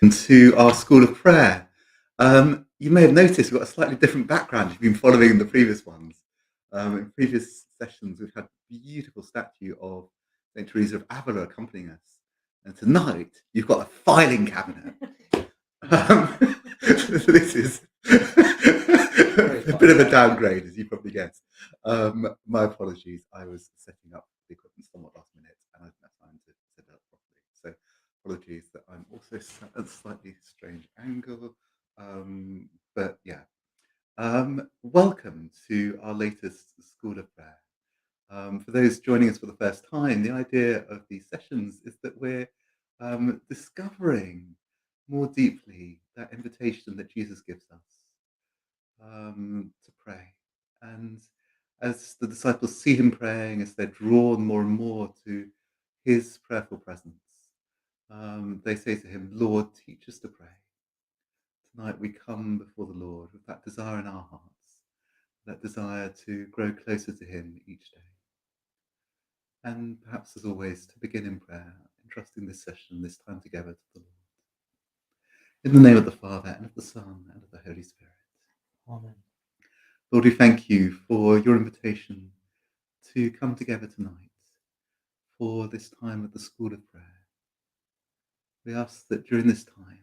To our School of Prayer. You may have noticed we've got a slightly different background if you've been following the previous ones. In previous sessions, we've had a beautiful statue of St. Teresa of Avila accompanying us. And tonight, you've got a filing cabinet. This is a bit of a downgrade, as you probably guessed. My apologies. I was setting up the equipment somewhat last minute, and I didn't have time to set it up properly. So apologies that I'm also sat at a slightly strange angle. But yeah, welcome to our latest School of Prayer. For those joining us for the first time, the idea of these sessions is that we're discovering more deeply that invitation that Jesus gives us to pray. And as the disciples see him praying, as they're drawn more and more to his prayerful presence, they say to him, Lord, teach us to pray. Tonight we come before the Lord with that desire in our hearts, that desire to grow closer to him each day. And perhaps, as always, to begin in prayer, entrusting this session, this time together to the Lord. In the name of the Father, and of the Son, and of the Holy Spirit. Amen. Lord, we thank you for your invitation to come together tonight for this time at the School of Prayer. We ask that during this time,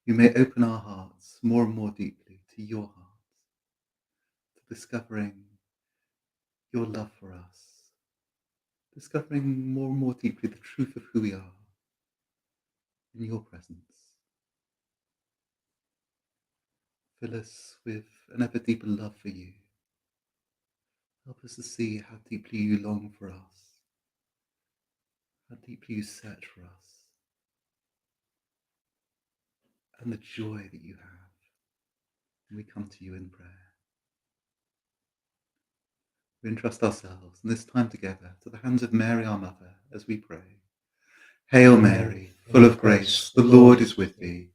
you may open our hearts more and more deeply to your heart, to discovering your love for us, discovering more and more deeply the truth of who we are in your presence. Fill us with an ever deeper love for you. Help us to see how deeply you long for us, how deeply you search for us, and the joy that you have when we come to you in prayer. We entrust ourselves in this time together to the hands of Mary, our Mother, as we pray. Hail Mary, full of grace, the Lord is with thee.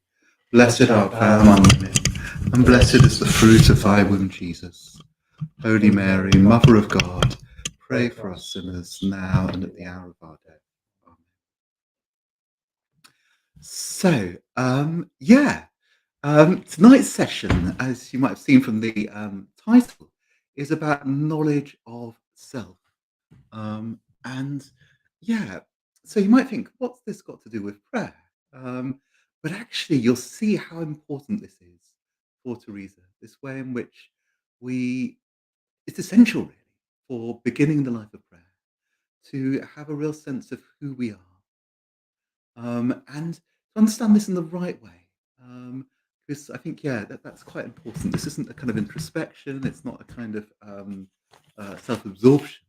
Blessed art thou among women, and blessed is the fruit of thy womb, Jesus. Holy Mary, Mother of God, pray for us sinners, now and at the hour of our death. Amen. So, tonight's session, as you might have seen from the title, is about knowledge of self. And yeah, so you might think, what's this got to do with prayer? But actually, you'll see how important this is for Teresa, this way in which it's essential really for beginning the life of prayer to have a real sense of who we are. And to understand this in the right way. Because I think, that's quite important. This isn't a kind of introspection, it's not a kind of self absorption.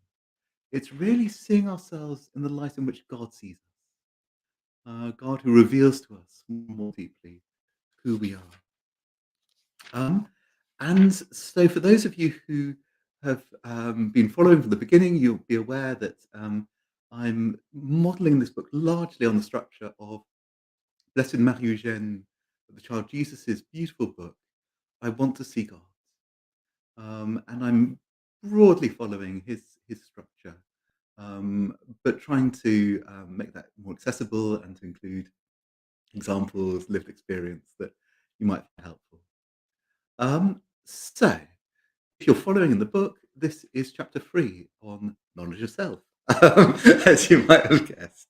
It's really seeing ourselves in the light in which God sees us, God who reveals to us more deeply who we are. And so, for those of you who have been following from the beginning, you'll be aware that I'm modeling this book largely on the structure of Blessed Marie Eugène, the Child Jesus's beautiful book, I Want to See God. And I'm broadly following his structure, but trying to make that more accessible and to include examples, lived experience that you might find helpful. So, if you're following in the book, this is chapter 3 on knowledge of self, as you might have guessed.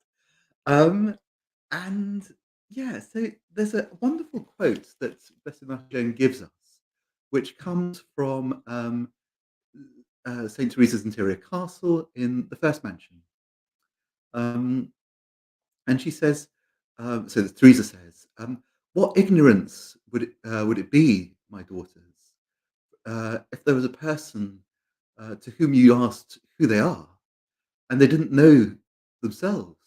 Um, and so there's a wonderful quote that Blessed Marjane gives us, which comes from St. Teresa's interior castle in the first mansion. Um, and she says, so Teresa says, what ignorance would it be, my daughters, if there was a person to whom you asked who they are and they didn't know themselves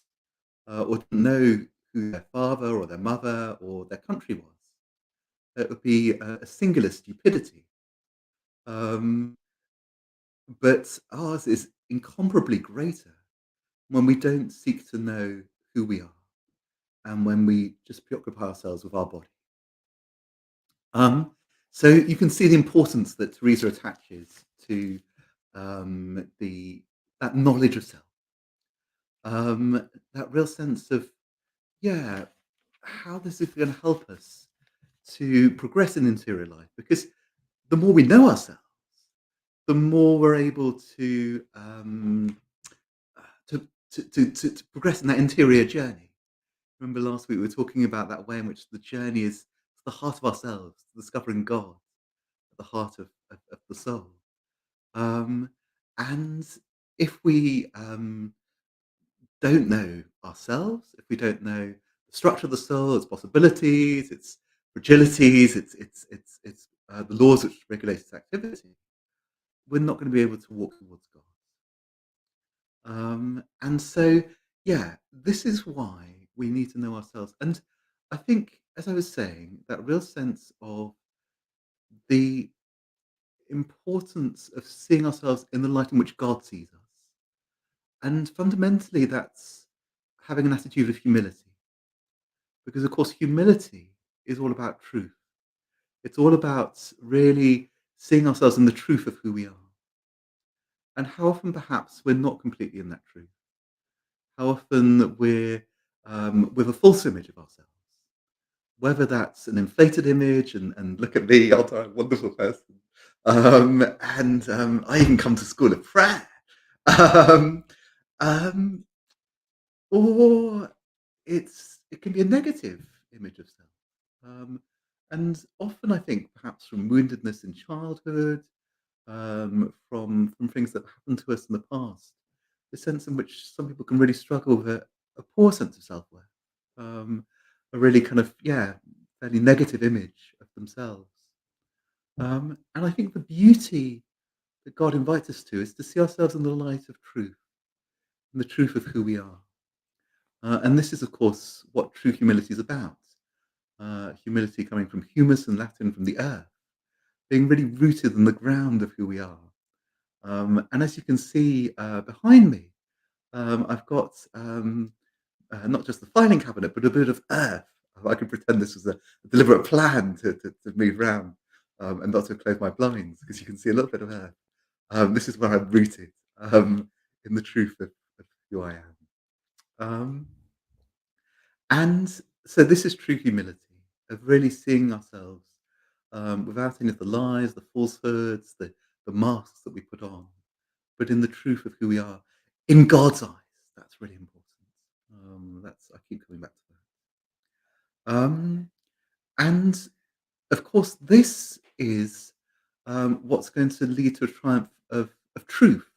or didn't know who their father or their mother or their country was? It would be a singular stupidity. Um, but ours is incomparably greater when we don't seek to know who we are and when we just preoccupy ourselves with our body. So you can see the importance that Teresa attaches to the that knowledge of self, that real sense of yeah, how this is going to help us to progress in interior life, because the more we know ourselves, the more we're able to progress in that interior journey. Remember last week we were talking about that way in which the journey is to the heart of ourselves, discovering God at the heart of the soul. Um, and if we don't know ourselves, if we don't know the structure of the soul, its possibilities, its fragilities, its the laws which regulate its activity, we're not going to be able to walk towards God. And so, yeah, this is why we need to know ourselves. And I think, as I was saying, that real sense of the importance of seeing ourselves in the light in which God sees us. And fundamentally, that's having an attitude of humility. Because, of course, humility is all about truth. It's all about really seeing ourselves in the truth of who we are. And how often, perhaps, we're not completely in that truth. How often we're with a false image of ourselves, whether that's an inflated image and look at me, aren't I a wonderful person? I even come to school of prayer. Um, um, or it can be a negative image of self. Um, and often I think perhaps from woundedness in childhood, from things that happened to us in the past, the sense in which some people can really struggle with a poor sense of self-worth, a really kind of, yeah, fairly negative image of themselves. And I think the beauty that God invites us to is to see ourselves in the light of truth, in the truth of who we are. And this is, of course, what true humility is about. Humility coming from humus in Latin, from the earth, being really rooted in the ground of who we are. And as you can see behind me, I've got not just the filing cabinet, but a bit of earth. I can pretend this was a deliberate plan to move around and not to close my blinds, because you can see a little bit of earth. This is where I'm rooted in the truth of who I am. Um, and so this is true humility, of really seeing ourselves without any of the lies, the falsehoods, the masks that we put on, but in the truth of who we are in God's eyes. That's really important. That's I keep coming back to that. And of course, this is what's going to lead to a triumph of truth.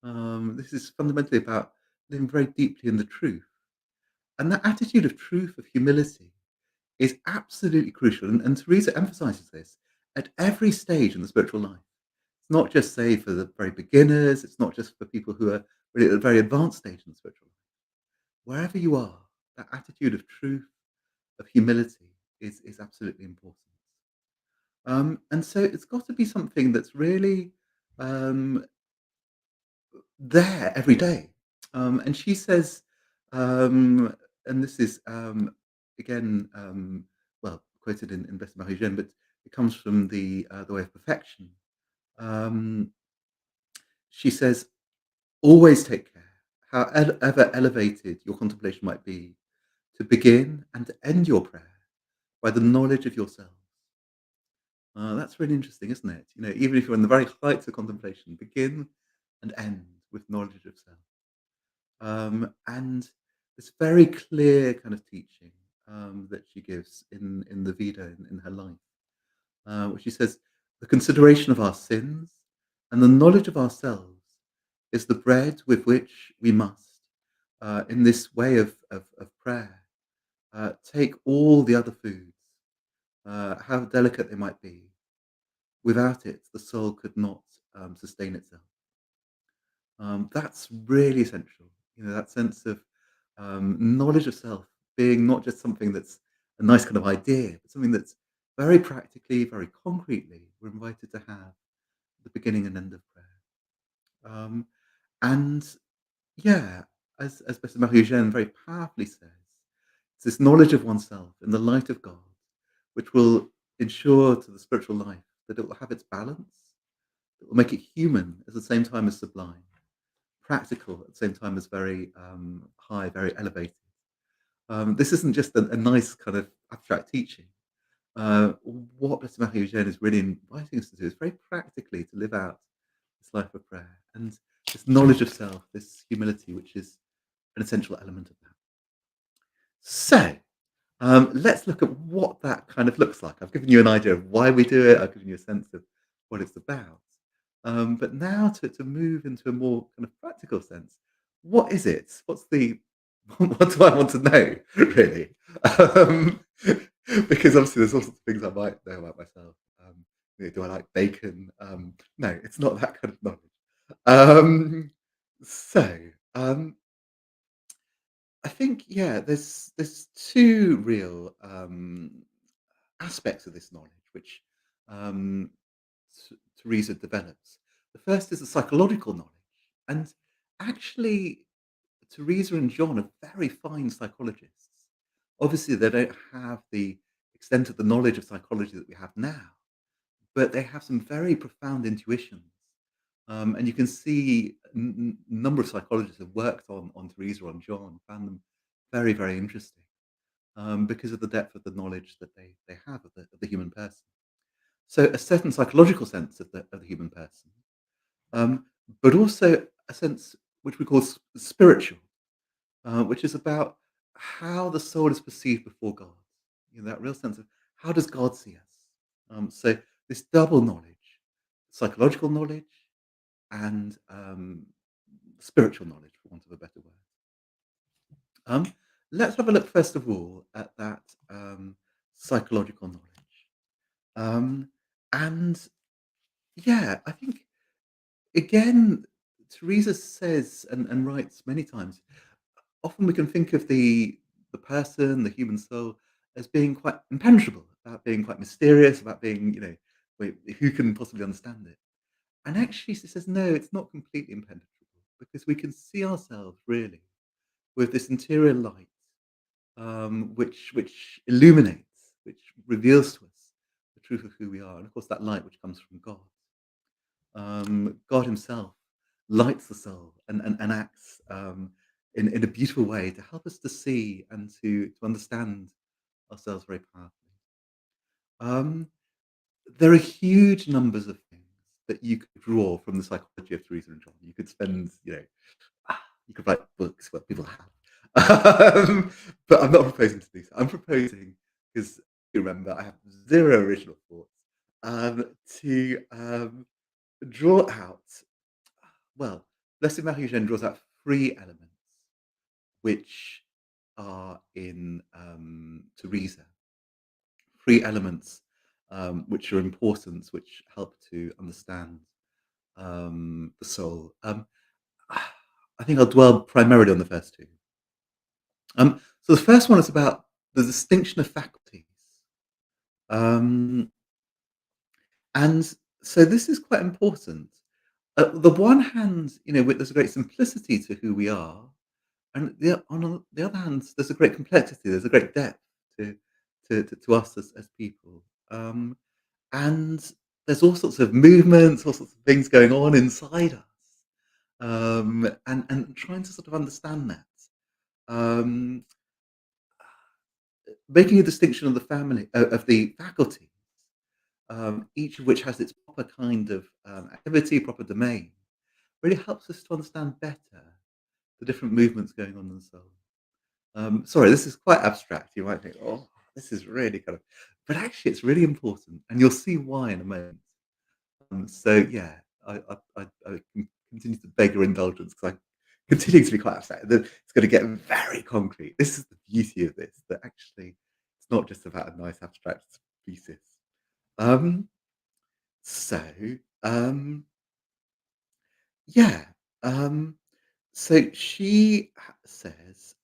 This is fundamentally about living very deeply in the truth. And that attitude of truth, of humility, is absolutely crucial. And Teresa emphasizes this at every stage in the spiritual life. It's not just, say, for the very beginners, it's not just for people who are really at a very advanced stage in the spiritual life. Wherever you are, that attitude of truth, of humility is absolutely important. And so it's got to be something that's really um, there every day. And she says, um, and this is again, well, quoted in Blessed Marie Jeanne, but it comes from the Way of Perfection. Um, she says, always take care, however elevated your contemplation might be, to begin and to end your prayer by the knowledge of yourself. That's really interesting, isn't it? You know, even if you're in the very heights of contemplation, begin and end with knowledge of self. And this very clear kind of teaching that she gives in the Veda in her life, where she says, the consideration of our sins and the knowledge of ourselves is the bread with which we must, in this way of prayer, take all the other foods, how delicate they might be. Without it, the soul could not sustain itself. That's really essential. You know, that sense of knowledge of self being not just something that's a nice kind of idea, but something that's very practically, very concretely, we're invited to have the beginning and end of prayer. Um, and yeah, as Bessie Marie Eugène very powerfully says, it's this knowledge of oneself in the light of God, which will ensure to the spiritual life that it will have its balance, it will make it human at the same time as sublime, practical at the same time as very high, very elevated. This isn't just a nice kind of abstract teaching. Uh, what Blessed Matthew Eugene is really inviting us to do is very practically to live out this life of prayer and this knowledge of self, this humility, which is an essential element of that. So, let's look at what that kind of looks like. I've given you an idea of why we do it. I've given you a sense of what it's about. But now to move into a more kind of practical sense, what is it? What's the what do I want to know, really? Um, because obviously there's all sorts of things I might know about myself. Do I like bacon? No, it's not that kind of knowledge. Um, so, um, I think, yeah, there's 2 real, aspects of this knowledge which, um, Teresa develops. The first is the psychological knowledge, and actually Teresa and John are very fine psychologists. Obviously, they don't have the extent of the knowledge of psychology that we have now, but they have some very profound intuitions. And you can see a number of psychologists have worked on Teresa, on John, found them very, very interesting because of the depth of the knowledge that they have of the human person. So a certain psychological sense of the human person, um, but also a sense which we call spiritual, which is about how the soul is perceived before God. You know, that real sense of how does God see us? So this double knowledge, psychological knowledge and spiritual knowledge, for want of a better word. Um, let's have a look first of all at that psychological knowledge. Um, and yeah, I think again, Teresa says and writes many times. Often we can think of the person, the human soul, as being quite impenetrable, about being quite mysterious, about being, wait, who can possibly understand it? And actually, she says, no, it's not completely impenetrable because we can see ourselves really with this interior light, which illuminates, which reveals to us the truth of who we are, and of course, that light which comes from God. God Himself lights the soul and acts in a beautiful way to help us to see and to understand ourselves very powerfully. Um, there are huge numbers of things that you could draw from the psychology of Teresa and John. You could spend, you could write books where people have. But I'm not proposing to do so. I'm proposing, because you remember, I have zero original thoughts, to draw out, well, Blessed Marie-Eugène draws out 3 elements which are in, Teresa. 3 elements, which are important, which help to understand, the soul. I think I'll dwell primarily on the first 2. So the first one is about the distinction of faculties. Um, and so this is quite important. The one hand, there's a great simplicity to who we are, and on the other hand, there's a great complexity, there's a great depth to to us as people. And there's all sorts of movements, all sorts of things going on inside us, and trying to sort of understand that. Um, Making a distinction of the family of the faculty, each of which has its proper kind of activity, proper domain, really helps us to understand better the different movements going on in the soul. Sorry, this is quite abstract. You might think, "Oh, this is really kind of," but actually, it's really important, and you'll see why in a moment. So yeah, I can continue to beg your indulgence because I continue to be quite upset. It's going to get very concrete. This is the beauty of this, that actually it's not just about a nice abstract thesis. Um, so um, yeah, um, so she says,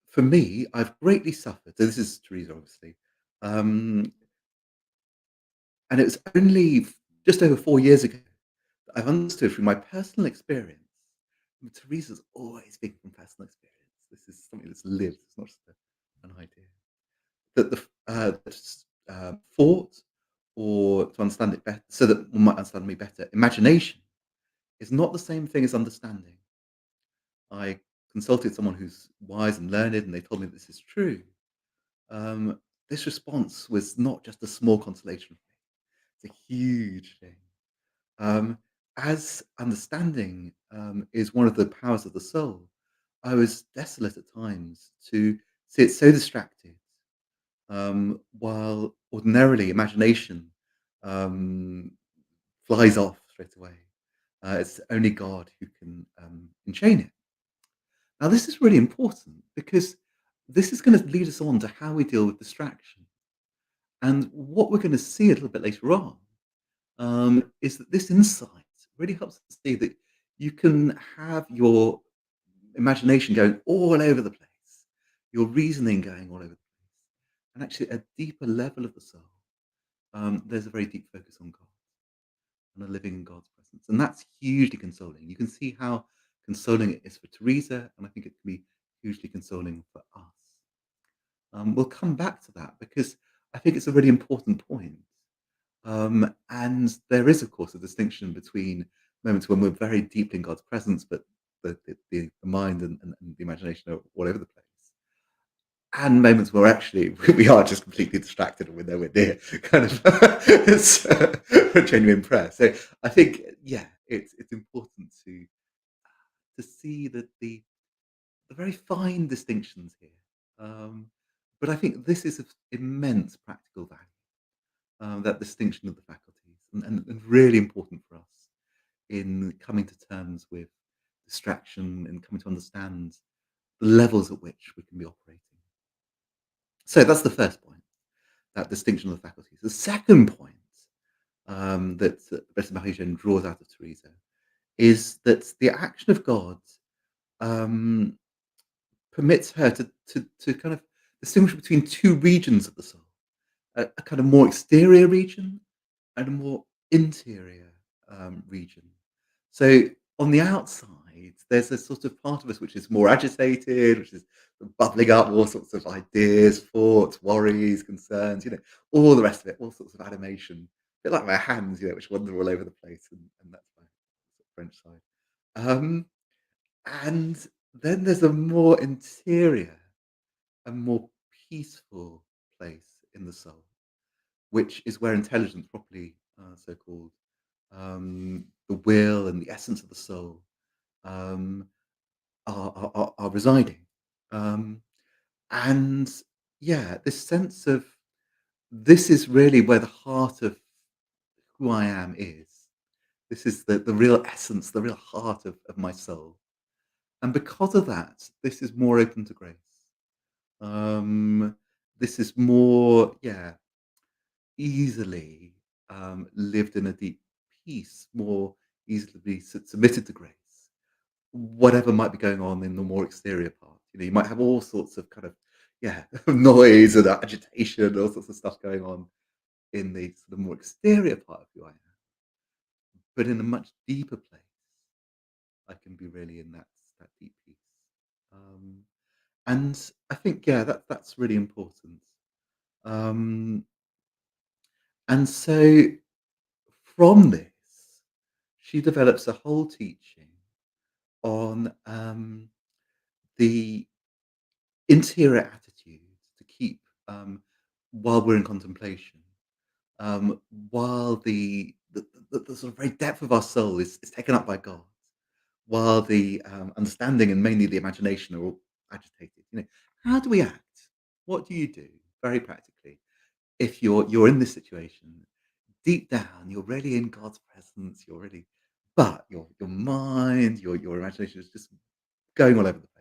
for me, I've greatly suffered. So this is Teresa, obviously. Um, and it was only just over 4 years ago that I've understood through my personal experience. And Teresa's always speaking from personal experience. This is something that's lived. It's not just an idea. That thought, or to understand it better, so that one might understand me better, imagination is not the same thing as understanding. I consulted someone who's wise and learned, and they told me this is true. Um, this response was not just a small consolation for me; it's a huge thing. Um, as understanding is one of the powers of the soul, I was desolate at times to see it so distracted, while ordinarily imagination um, flies off straight away. It's only God who can enchain it. Now, this is really important because this is going to lead us on to how we deal with distraction. And what we're going to see a little bit later on is that this insight really helps us see that you can have your imagination going all over the place, your reasoning going all over the place, and actually at a deeper level of the soul, there's a very deep focus on God and a living in God's presence, and that's hugely consoling. You can see how consoling it is for Teresa, and I think it can be hugely consoling for us. We'll come back to that because I think it's a really important point. And there is, of course, a distinction between moments when we're very deep in God's presence, but the mind and the imagination are all over the place, and moments where actually we are just completely distracted and we're nowhere near kind of it's, a genuine prayer. So I think, yeah, it's important to see that the very fine distinctions here. Um, but I think this is of immense practical value, that distinction of the faculties, and really important for us in coming to terms with distraction and coming to understand the levels at which we can be operating. So that's the first point, that distinction of the faculties. The second point that Blessed Marie Jeanne draws out of Teresa is that the action of God um, permits her to kind of distinguish between two regions of the soul, a kind of more exterior region and a more interior region. So on the outside, there's a sort of part of us which is more agitated, which is bubbling up all sorts of ideas, thoughts, worries, concerns, all the rest of it, all sorts of animation. A bit like my hands, which wander all over the place, and that's my French side. Um, and then there's a more interior, a more peaceful place in the soul, which is where intelligence, properly so called, the will and the essence of the soul, um, are residing. Um, and yeah, this sense of this is really where the heart of who I am is. This is the real essence, the real heart of my soul. And because of that, this is more open to grace. Um, this is more, yeah, easily lived in a deep peace, more easily submitted to grace, whatever might be going on in the more exterior part. You might have all sorts of kind of, yeah, noise and agitation, all sorts of stuff going on in the sort of more exterior part of who I am. But in a much deeper place, I can be really in that deep peace. Um, and I think, yeah, that's really important. Um, and so from this, she develops a whole teaching on the interior attitude to keep while we're in contemplation, while the sort of very depth of our soul is taken up by God, while the understanding and mainly the imagination are all agitated. How do we act? What do you do very practically if you're in this situation? Deep down, you're really in God's presence. You're really, but your mind, your imagination is just going all over the place.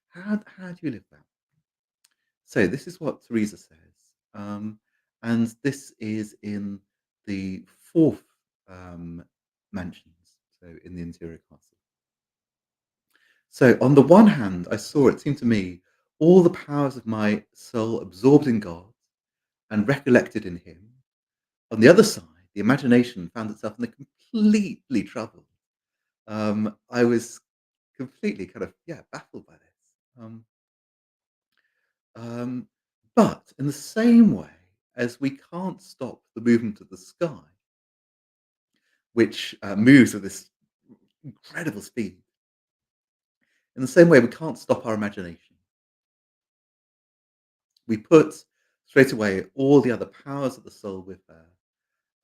How do you live that? So this is what Teresa says, and this is in the fourth mentions. So in the interior castle. So on the one hand, I saw it seemed to me all the powers of my soul absorbed in God and recollected in Him. On the other side, the imagination found itself in a completely troubled. I was completely kind of, yeah, baffled by this. Um, but in the same way as we can't stop the movement of the sky, which moves with this incredible speed, In the same way, we can't stop our imagination. We put straight away all the other powers of the soul with her,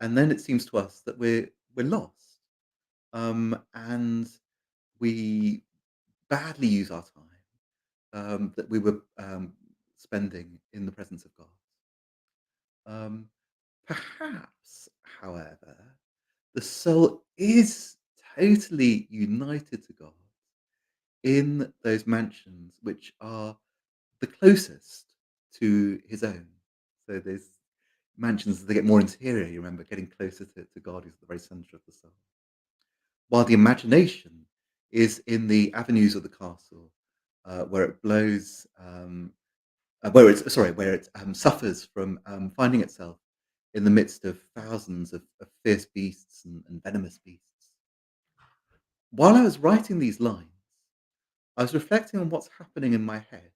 and then it seems to us that we're lost, and we badly use our time that we were spending in the presence of God. Um, Perhaps, however, the soul is totally united to God in those mansions which are the closest to his own. So there's mansions that get more interior, you remember, getting closer to God is the very center of the soul. While the imagination is in the avenues of the castle, where it blows, where it suffers from finding itself in the midst of thousands of fierce beasts and venomous beasts. While I was writing these lines, I was reflecting on what's happening in my head.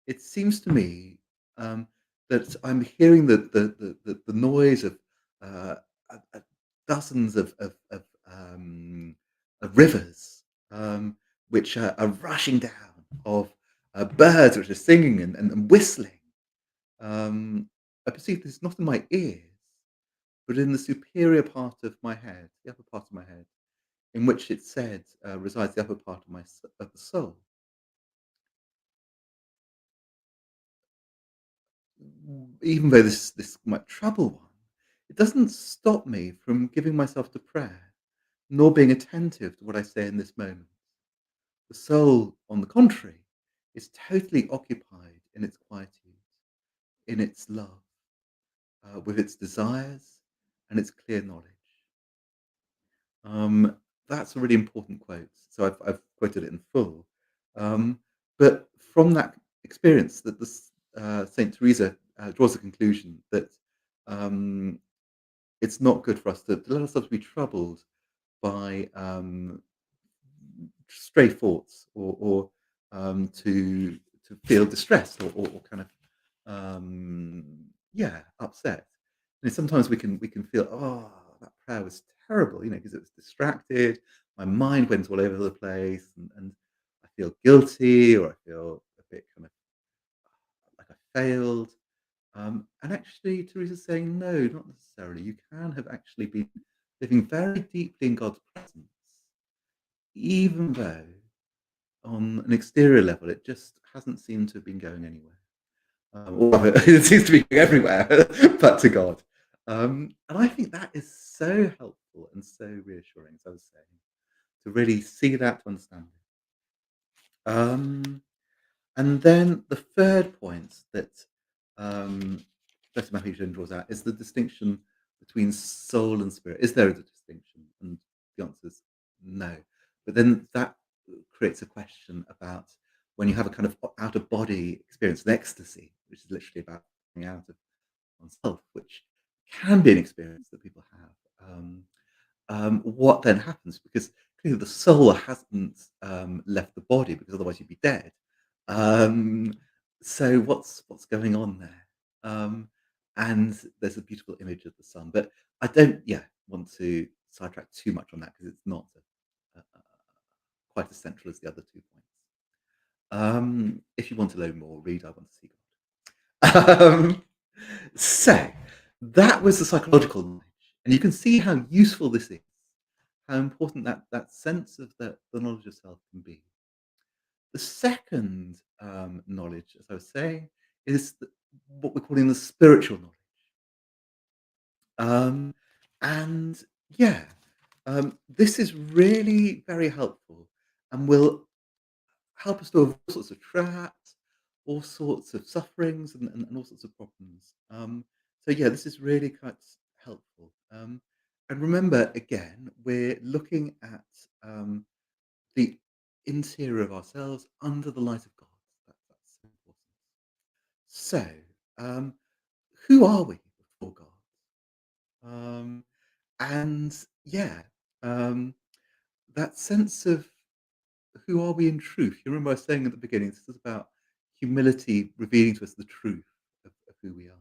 It seems to me that I'm hearing the noise uh, of dozens of rivers which are rushing down, of birds which are singing and whistling. I perceive this not in my ears, but in the superior part of my head, the upper part of my head, in which it said resides the upper part of of the soul. Even though this might trouble one, it doesn't stop me from giving myself to prayer, nor being attentive to what I say in this moment. The soul, on the contrary, is totally occupied in its quietude, in its love, with its desires and its clear knowledge. Um, that's a really important quote. So I've quoted it in full. Um, but from that experience, that Saint Teresa draws the conclusion that um, it's not good for us to let ourselves be troubled by stray thoughts or to feel distressed or kind of um, yeah, upset. And sometimes we can feel, oh, that prayer was terrible, because it was distracted. My mind went all over the place, and I feel guilty, or I feel a bit kind of like I failed. And actually, Teresa's saying, no, not necessarily. You can have actually been living very deeply in God's presence, even though on an exterior level it just hasn't seemed to have been going anywhere. Or it seems to be going everywhere but to God. And I think that is so helpful and so reassuring, as I was saying, to really see that, to understand it. And then the third point that Professor Matthew draws out is the distinction between soul and spirit. Is there a distinction? And the answer is no. But then that creates a question about when you have a kind of out of body experience, an ecstasy, which is literally about coming out of oneself, which can be an experience that people have. What then happens? Because clearly the soul hasn't left the body, because otherwise you'd be dead. Um, so what's going on there? And there's a beautiful image of the sun, but I don't, yeah, want to sidetrack too much on that because it's not quite as central as the other 2 points. If you want to learn more, read I Want to See God. So that was the psychological knowledge, and you can see how useful this is, how important that sense of the knowledge of self can be. The second knowledge, as I was saying, is what we're calling the spiritual knowledge. Um, and yeah, this is really very helpful and will help us to avoid all sorts of traps, all sorts of sufferings, and all sorts of problems. So yeah, this is really quite helpful. And remember, again, we're looking at the interior of ourselves under the light of God. That's so important. So, um, who are we before God? Um, and yeah, um, that sense of who are we in truth? You remember I was saying at the beginning, this is about humility revealing to us the truth of who we are.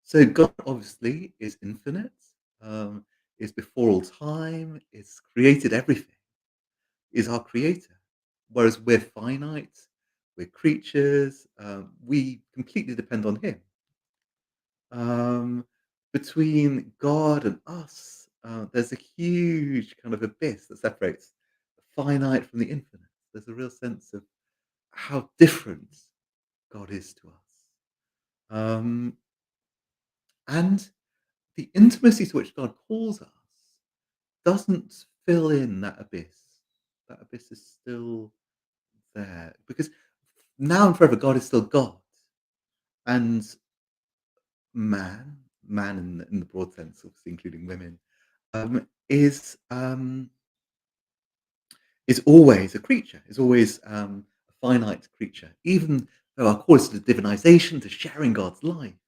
So God obviously is infinite, um, is before all time, is created everything, is our creator. whereas we're finite, we're creatures, we completely depend on Him. Um, Between God and us, there's a huge kind of abyss that separates the finite from the infinite. There's a real sense of how different God is to us. Um, and the intimacy to which God calls us doesn't fill in that abyss. That abyss is still there because now and forever, God is still God, and man, man in the broad sense, obviously including women, um, is um, is always a creature, is always a finite creature. Even though our call is to divinization, to sharing God's life,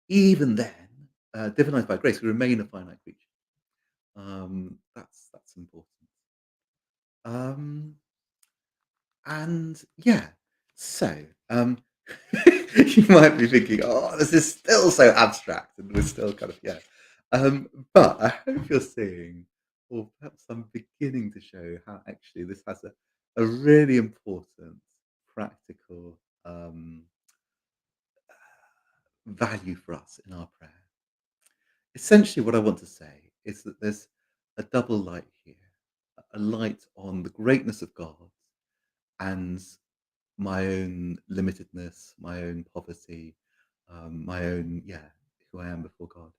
even then, divinized by grace, we remain a finite creature. That's important. Um, And yeah, so, you might be thinking, "Oh, this is still so abstract," and we're still kind of yeah. But I hope you're seeing, or perhaps I'm beginning to show how actually this has a really important practical, value for us in our prayer. Essentially, what I want to say is that there's a double light here, a light on the greatness of God and my own limitedness, my own poverty, my own, yeah, who I am before God.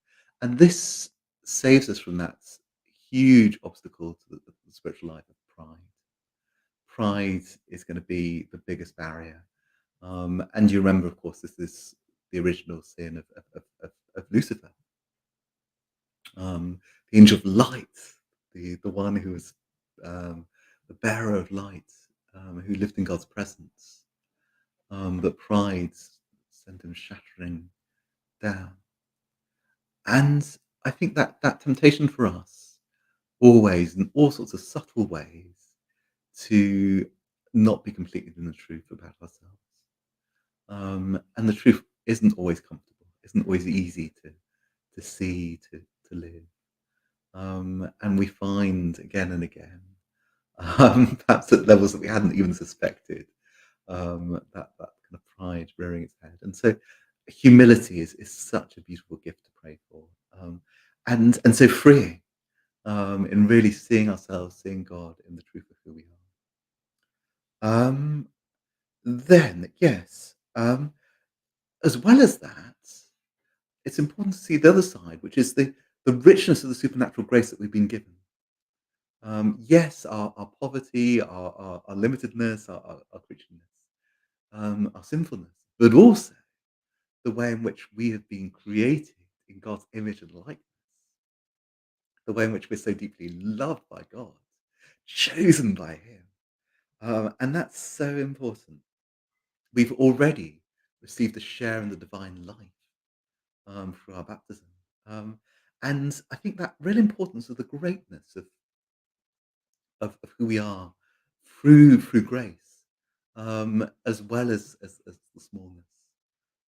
And this saves us from that huge obstacle to the spiritual life of pride. Pride is going to be the biggest barrier. And you remember, of course, this is the original sin of Lucifer, the angel of light, the one who was um, the bearer of light, who lived in God's presence. But pride sent him shattering down. And I think that that temptation for us, always in all sorts of subtle ways, to not be completely in the truth about ourselves. And the truth isn't always comfortable, isn't always easy to see, to live. And we find again and again, perhaps at levels that we hadn't even suspected, that kind of pride rearing its head. And so humility is such a beautiful gift to pray for, and so freeing, in really seeing ourselves, seeing God in the truth of who we are. Then, yes, as well as that, it's important to see the other side, which is the richness of the supernatural grace that we've been given. Yes, our poverty, our limitedness, our creatureness, our sinfulness, but also the way in which we have been created in God's image and likeness, the way in which we're so deeply loved by God, chosen by Him. And that's so important. We've already received a share in the divine life, through our baptism. Um, and I think that real importance of the greatness of who we are through grace, as well as the smallness.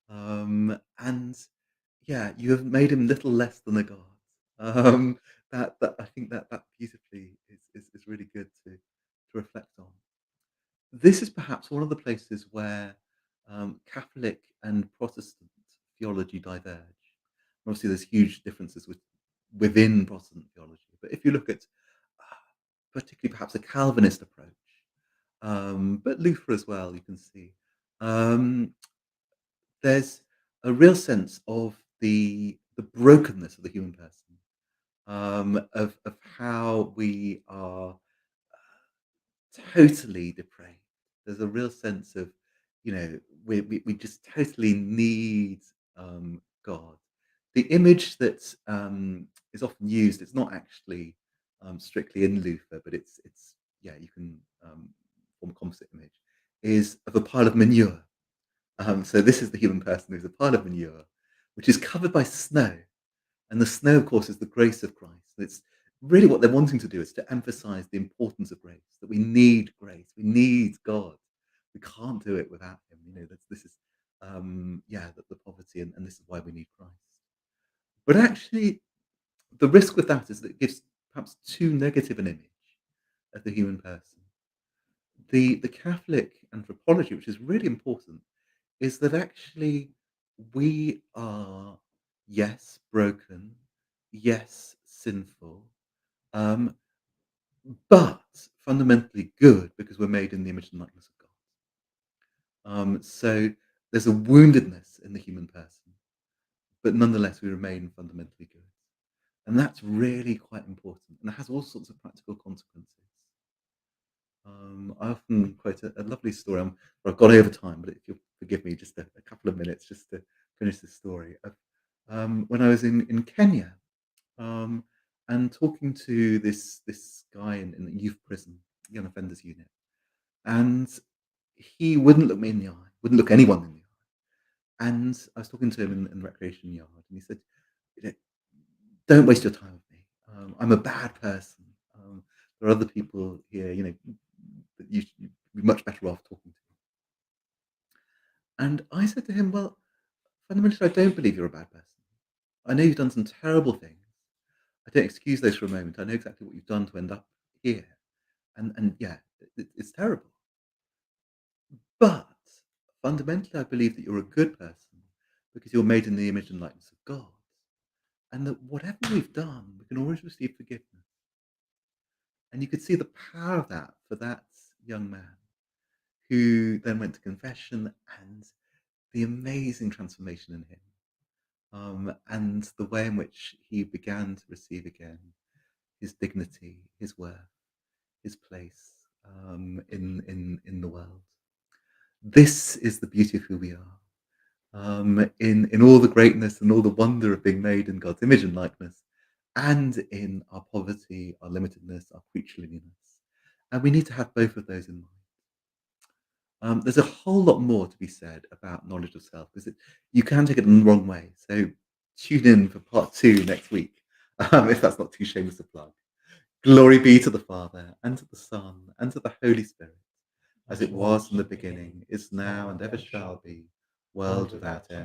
And yeah, you have made him little less than a god. That I think that beautifully is really good to reflect on. This is perhaps one of the places where Catholic and Protestant theology diverge. Obviously, there's huge differences within Protestant theology, but if you look at particularly perhaps a Calvinist approach, but Luther as well, you can see. Um, there's a real sense of the brokenness of the human person, of how we are totally depraved. There's a real sense of, we just totally need God. The image that is often used, it's not actually strictly in Luther, but it's yeah, you can form a composite image, is of a pile of manure. So this is the human person who's a pile of manure, which is covered by snow. And the snow, of course, is the grace of Christ. And it's really what they're wanting to do is to emphasize the importance of grace, that we need grace, we need God. We can't do it without Him. This is, yeah, the poverty, and this is why we need Christ. But actually, the risk with that is that it gives perhaps too negative an image of the human person. The Catholic anthropology, which is really important, is that actually we are, yes, broken, yes, sinful, um, but fundamentally good because we're made in the image and likeness of God. So there's a woundedness in the human person, but nonetheless we remain fundamentally good. And that's really quite important, and it has all sorts of practical consequences. I often quote a lovely story. I've gone over time, but if you'll forgive me just a couple of minutes just to finish this story. Of, when I was in Kenya, um, and talking to this guy in the youth prison, young offenders unit, and he wouldn't look me in the eye, wouldn't look anyone in the eye. And I was talking to him in the recreation yard, and he said, "You know, don't waste your time with me. I'm a bad person. There are other people here, that you'd be much better off talking to." And I said to him, "Well, fundamentally, I don't believe you're a bad person. I know you've done some terrible things. I don't excuse those for a moment. I know exactly what you've done to end up here. And yeah, it's terrible. But fundamentally, I believe that you're a good person because you're made in the image and likeness of God. And that whatever we've done, we can always receive forgiveness." And you could see the power of that for that young man who then went to confession and the amazing transformation in him. And the way in which he began to receive again his dignity, his worth, his place in the world. This is the beauty of who we are. In all the greatness and all the wonder of being made in God's image and likeness, and in our poverty, our limitedness, our creatureliness. And we need to have both of those in mind. There's a whole lot more to be said about knowledge of self because you can take it in the wrong way. So tune in for part two next week, if that's not too shameless a plug. Glory be to the Father, and to the Son, and to the Holy Spirit, as as it was was in in the the beginning, beginning, is is now, now, and and ever ever shall shall be, be, world world without without end. end.